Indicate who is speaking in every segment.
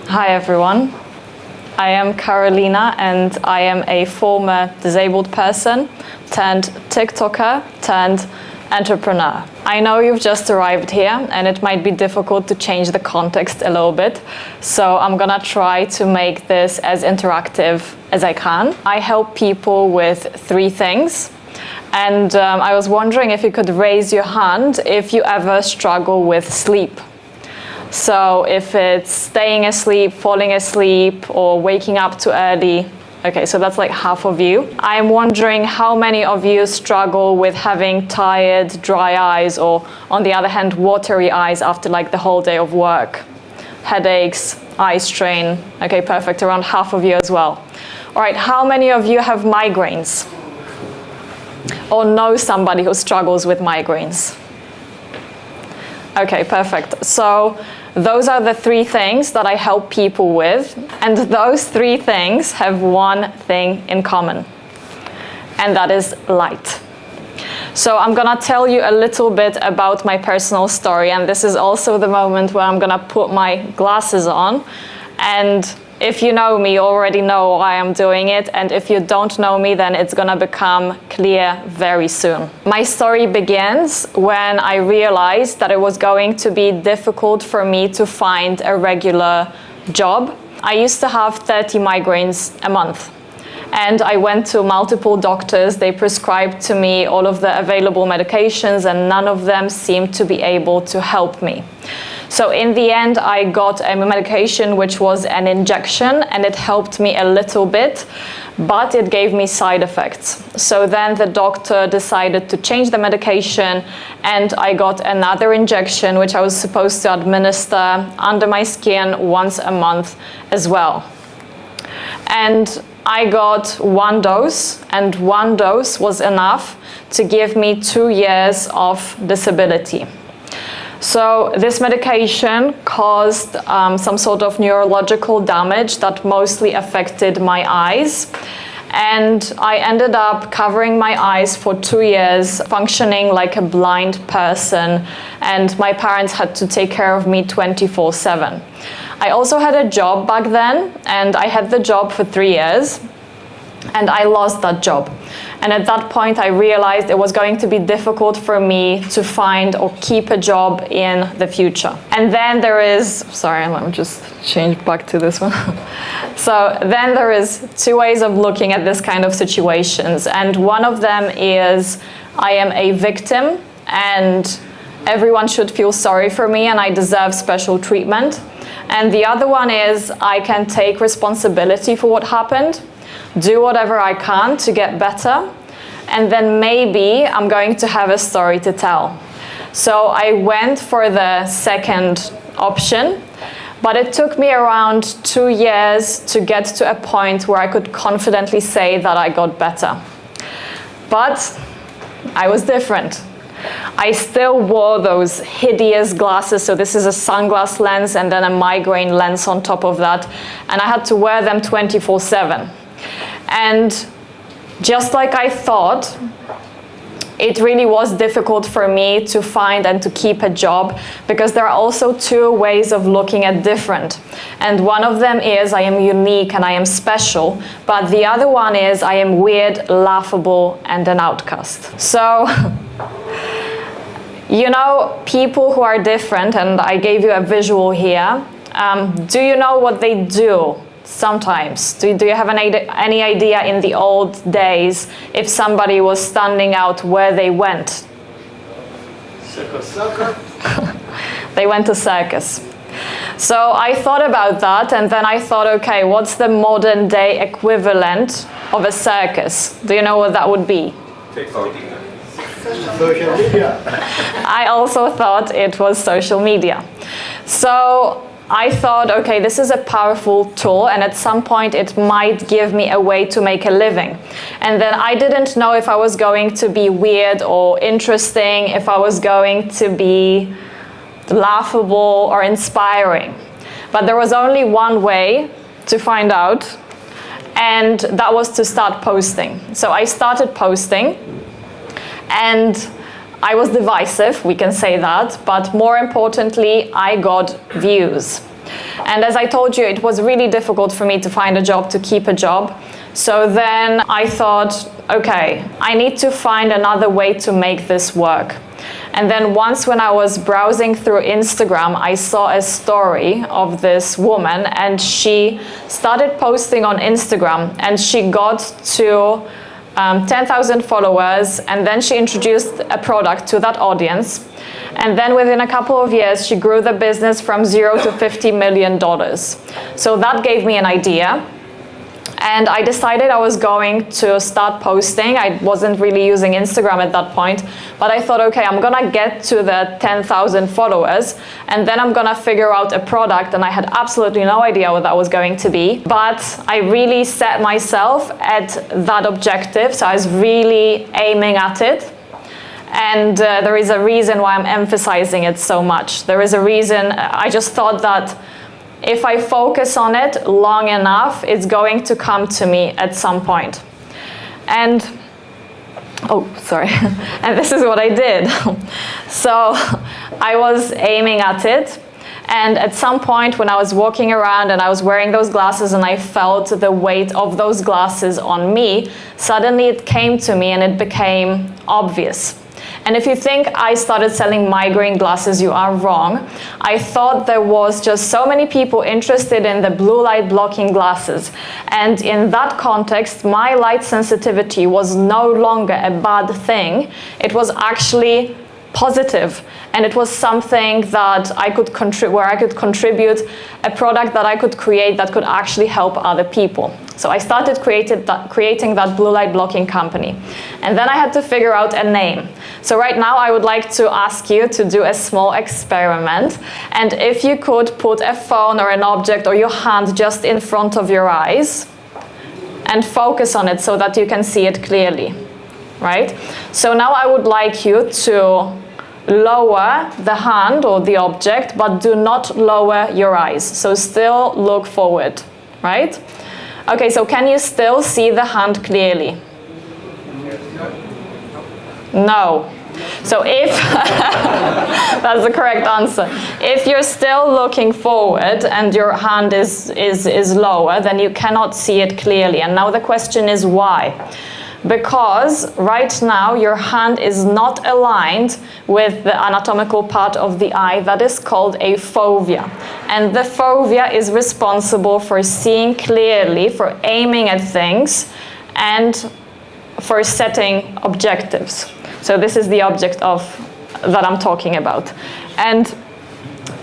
Speaker 1: Hi everyone, I am Karolina and I am a former disabled person turned TikToker turned entrepreneur. I know you've just arrived here and it might be difficult to change the context a little bit, so I'm gonna try to make this as interactive as I can. I help people with 3 things, and I was wondering if you could raise your hand if you ever struggle with sleep. So if it's staying asleep, falling asleep, or waking up too early. Okay, so that's like half of you. I'm wondering how many of you struggle with having tired, dry eyes, or on the other hand, watery eyes after like the whole day of work. Headaches, eye strain. Okay, perfect, around half of you as well. All right, how many of you have migraines? Or know somebody who struggles with migraines? Okay, perfect. So those are the 3 things that I help people with, and those 3 things have one thing in common, and that is light. So I'm gonna tell you a little bit about my personal story, and this is also the moment where I'm gonna put my glasses on, and if you know me, you already know why I'm doing it, and if you don't know me, then it's gonna become clear very soon. My story begins when I realized that it was going to be difficult for me to find a regular job. I used to have 30 migraines a month, and I went to multiple doctors. They prescribed to me all of the available medications, and none of them seemed to be able to help me. So in the end, I got a medication which was an injection, and it helped me a little bit, but it gave me side effects. So then the doctor decided to change the medication, and I got another injection which I was supposed to administer under my skin once a month as well. And I got 1 dose, and 1 dose was enough to give me 2 years of disability. So this medication caused some sort of neurological damage that mostly affected my eyes. And I ended up covering my eyes for 2 years, functioning like a blind person, and my parents had to take care of me 24/7. I also had a job back then, and I had the job for 3 years, and I lost that job. And at that point, I realized it was going to be difficult for me to find or keep a job in the future. And then there is, sorry, let me just change back to this one. So then there is 2 ways of looking at this kind of situations. And one of them is I am a victim and everyone should feel sorry for me and I deserve special treatment. And the other one is I can take responsibility for what happened, do whatever I can to get better, and then maybe I'm going to have a story to tell. So I went for the second option, but it took me around 2 years to get to a point where I could confidently say that I got better. But I was different. I still wore those hideous glasses, so this is a sunglass lens and then a migraine lens on top of that, and I had to wear them 24/7. And just like I thought, it really was difficult for me to find and to keep a job, because there are also 2 ways of looking at different. And one of them is I am unique and I am special, but the other one is I am weird, laughable, and an outcast. So, you know, people who are different, and I gave you a visual here, do you know what they do? Sometimes. Do you have any idea in the old days if somebody was standing out where they went?
Speaker 2: Circus.
Speaker 1: They went to circus. So I thought about that, and then I thought, okay, what's the modern day equivalent of a circus? Do you know what that would be?
Speaker 2: Social media.
Speaker 1: I also thought it was social media. So I thought, okay, this is a powerful tool, and at some point it might give me a way to make a living. And then I didn't know if I was going to be weird or interesting, if I was going to be laughable or inspiring. But there was only one way to find out, and that was to start posting. So I started posting, and I was divisive, we can say that, but more importantly, I got views. And as I told you, it was really difficult for me to find a job, to keep a job. So then I thought, okay, I need to find another way to make this work. And then once when I was browsing through Instagram, I saw a story of this woman, and she started posting on Instagram, and she got to 10,000 followers, and then she introduced a product to that audience. And then within a couple of years, she grew the business from $0 to $50 million. So that gave me an idea. And I decided I was going to start posting. I wasn't really using Instagram at that point, but I thought, okay, I'm gonna get to the 10,000 followers, and then I'm gonna figure out a product, and I had absolutely no idea what that was going to be. But I really set myself at that objective, so I was really aiming at it. And there is a reason why I'm emphasizing it so much. There is a reason. I just thought that if I focus on it long enough, it's going to come to me at some point. And, oh, sorry. And this is what I did. So I was aiming at it. And at some point when I was walking around and I was wearing those glasses and I felt the weight of those glasses on me, suddenly it came to me and it became obvious. And if you think I started selling migraine glasses, you are wrong. I thought there was just so many people interested in the blue light blocking glasses. And in that context, my light sensitivity was no longer a bad thing. It was actually positive. And it was something that I could where I could contribute a product that I could create that could actually help other people. So I started creating that blue light blocking company. And then I had to figure out a name. So right now I would like to ask you to do a small experiment. And if you could put a phone or an object or your hand just in front of your eyes and focus on it so that you can see it clearly, right? So now I would like you to lower the hand or the object, but do not lower your eyes. So still look forward, right? Okay, so can you still see the hand clearly? No. So if, that's the correct answer. If you're still looking forward and your hand is lower, then you cannot see it clearly. And now the question is why? Because right now your hand is not aligned with the anatomical part of the eye that is called a fovea. And the fovea is responsible for seeing clearly, for aiming at things, and for setting objectives. So this is the object that I'm talking about. And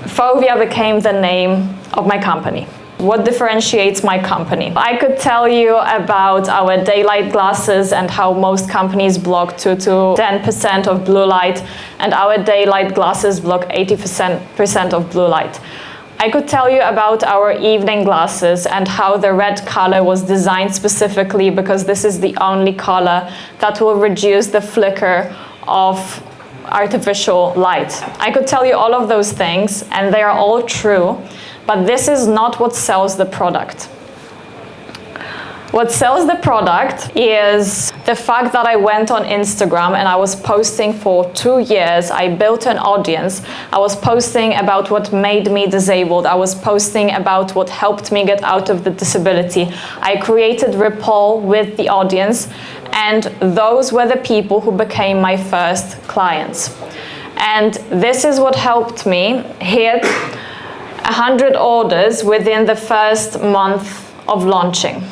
Speaker 1: fovea became the name of my company. What differentiates my company? I could tell you about our daylight glasses and how most companies block 2 to 10% of blue light, and our daylight glasses block 80% of blue light. I could tell you about our evening glasses and how the red color was designed specifically because this is the only color that will reduce the flicker of artificial light. I could tell you all of those things, and they are all true. But this is not what sells the product. What sells the product is the fact that I went on Instagram and I was posting for 2 years. I built an audience. I was posting about what made me disabled. I was posting about what helped me get out of the disability. I created rapport with the audience, and those were the people who became my first clients. And this is what helped me hit 100 orders within the first month of launching.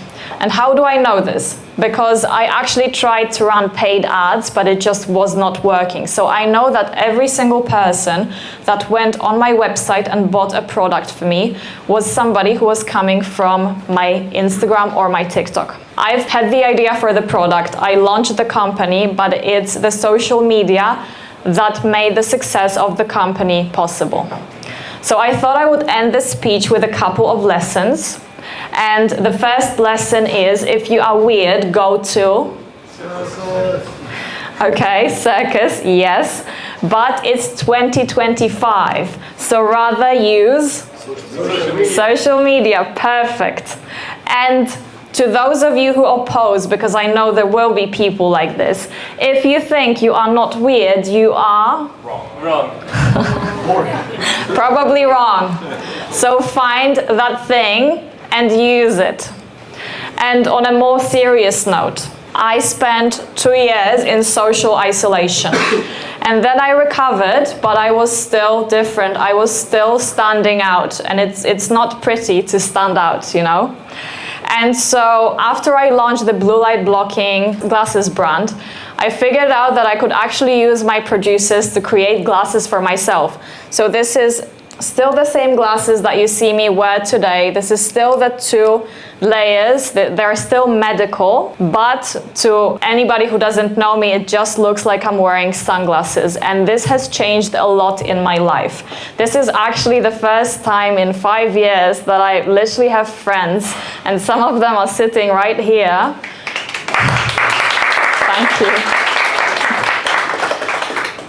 Speaker 1: And how do I know this? Because I actually tried to run paid ads, but it just was not working. So I know that every single person that went on my website and bought a product for me was somebody who was coming from my Instagram or my TikTok. I've had the idea for the product. I launched the company, but it's the social media that made the success of the company possible. So I thought I would end this speech with a couple of lessons. And the first lesson is, if you are weird, go to... Circus. Okay, circus, yes. But it's 2025. So rather use... Social media. Perfect. And to those of you who oppose, because I know there will be people like this, if you think you are not weird, you are...
Speaker 2: Wrong. Boring.
Speaker 1: Probably wrong. So find that thing and use it. And on a more serious note, I spent 2 years in social isolation. And then I recovered, but I was still different. I was still standing out. And it's not pretty to stand out, you know? And so after I launched the blue light blocking glasses brand, I figured out that I could actually use my producers to create glasses for myself. So this is still the same glasses that you see me wear today. This is still the 2 layers. They're still medical, but to anybody who doesn't know me, it just looks like I'm wearing sunglasses. And this has changed a lot in my life. This is actually the first time in 5 years that I literally have friends, and some of them are sitting right here. Thank you.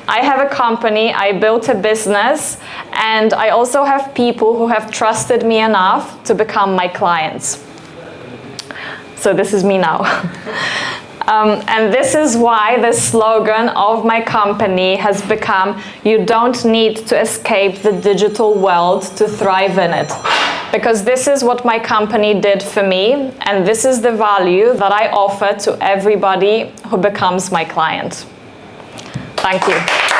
Speaker 1: I have a company, I built a business, and I also have people who have trusted me enough to become my clients. So this is me now. And this is why the slogan of my company has become, you don't need to escape the digital world to thrive in it. Because this is what my company did for me, and this is the value that I offer to everybody who becomes my client. Thank you.